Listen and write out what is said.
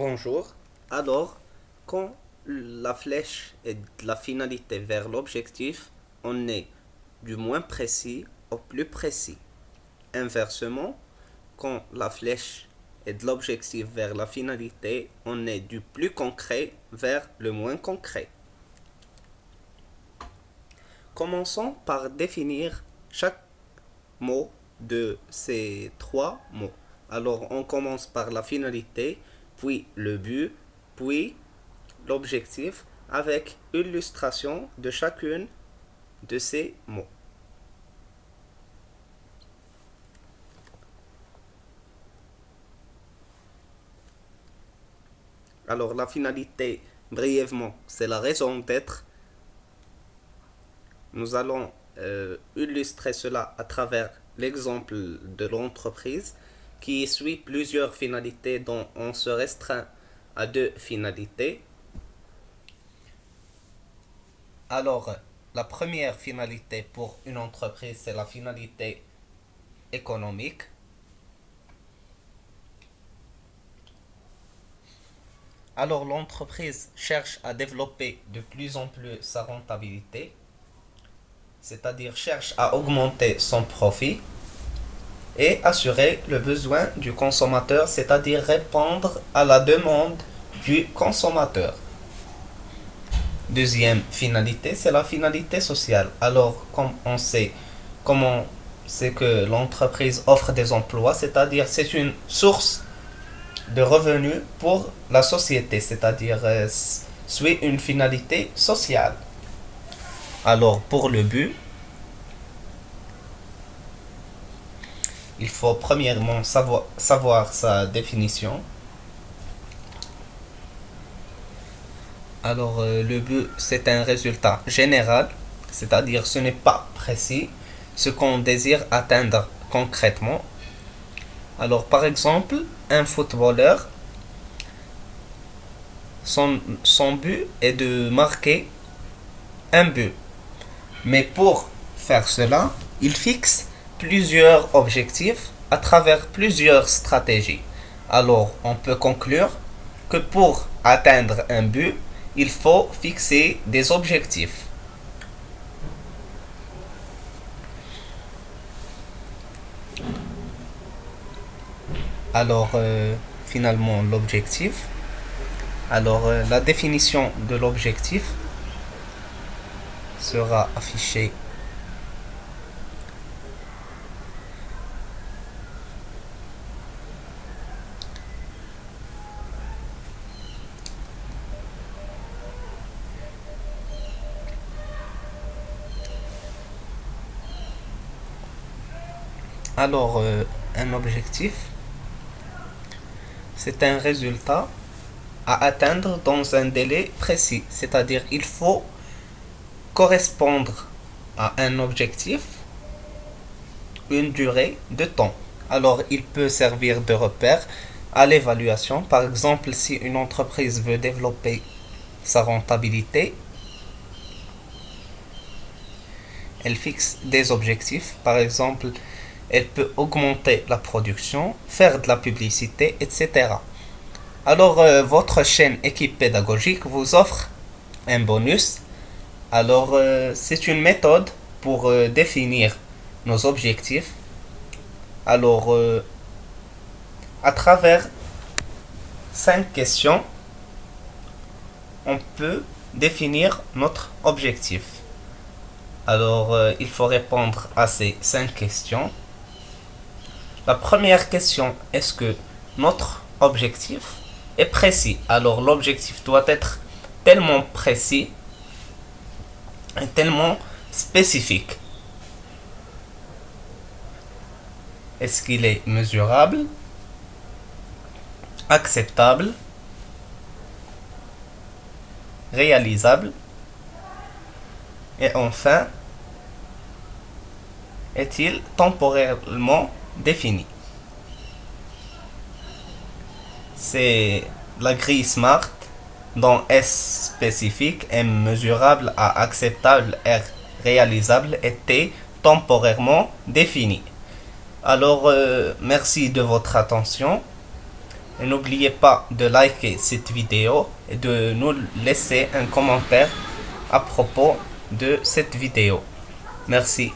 Bonjour. Alors, quand la flèche est de la finalité vers l'objectif, on est du moins précis au plus précis. Inversement, quand la flèche est de l'objectif vers la finalité, on est du plus concret vers le moins concret. Commençons par définir chaque mot de ces trois mots. Alors, on commence par la finalité, puis le but, puis l'objectif, avec illustration de chacune de ces mots. Alors, la finalité, brièvement, c'est la raison d'être. Nous allons illustrer cela à travers l'exemple de l'entreprise qui suit plusieurs finalités dont on se restreint à deux finalités. Alors, la première finalité pour une entreprise, c'est la finalité économique. Alors, l'entreprise cherche à développer de plus en plus sa rentabilité, c'est-à-dire cherche à augmenter son profit et assurer le besoin du consommateur, c'est-à-dire répondre à la demande du consommateur. Deuxième finalité, c'est la finalité sociale. Alors, comme on sait comment c'est que l'entreprise offre des emplois, c'est-à-dire c'est une source de revenus pour la société, c'est-à-dire suit une finalité sociale. Alors, pour le but, il faut premièrement savoir sa définition. Alors, le but, c'est un résultat général, c'est-à-dire ce n'est pas précis, ce qu'on désire atteindre concrètement. Alors, par exemple, un footballeur, son but est de marquer un but. Mais pour faire cela, il fixe plusieurs objectifs à travers plusieurs stratégies. Alors, on peut conclure que pour atteindre un but, il faut fixer des objectifs. Alors, finalement, l'objectif. Alors, la définition de l'objectif sera affichée Alors, un objectif, c'est un résultat à atteindre dans un délai précis. C'est-à-dire, il faut correspondre à un objectif une durée de temps. Alors, il peut servir de repère à l'évaluation. Par exemple, si une entreprise veut développer sa rentabilité, elle fixe des objectifs. Par exemple, elle peut augmenter la production, faire de la publicité, etc. Alors, votre chaîne équipe pédagogique vous offre un bonus. Alors, c'est une méthode pour définir nos objectifs. Alors, à travers 5 questions, on peut définir notre objectif. Alors, il faut répondre à ces 5 questions. La première question, est-ce que notre objectif est précis? Alors, l'objectif doit être tellement précis et tellement spécifique. Est-ce qu'il est mesurable, acceptable, réalisable? Et enfin, est-il temporellement défini? C'est la grille SMART dont S spécifique, M mesurable, A acceptable, R réalisable et T temporairement défini. Alors, merci de votre attention Et n'oubliez pas de liker cette vidéo et de nous laisser un commentaire à propos de cette vidéo. Merci.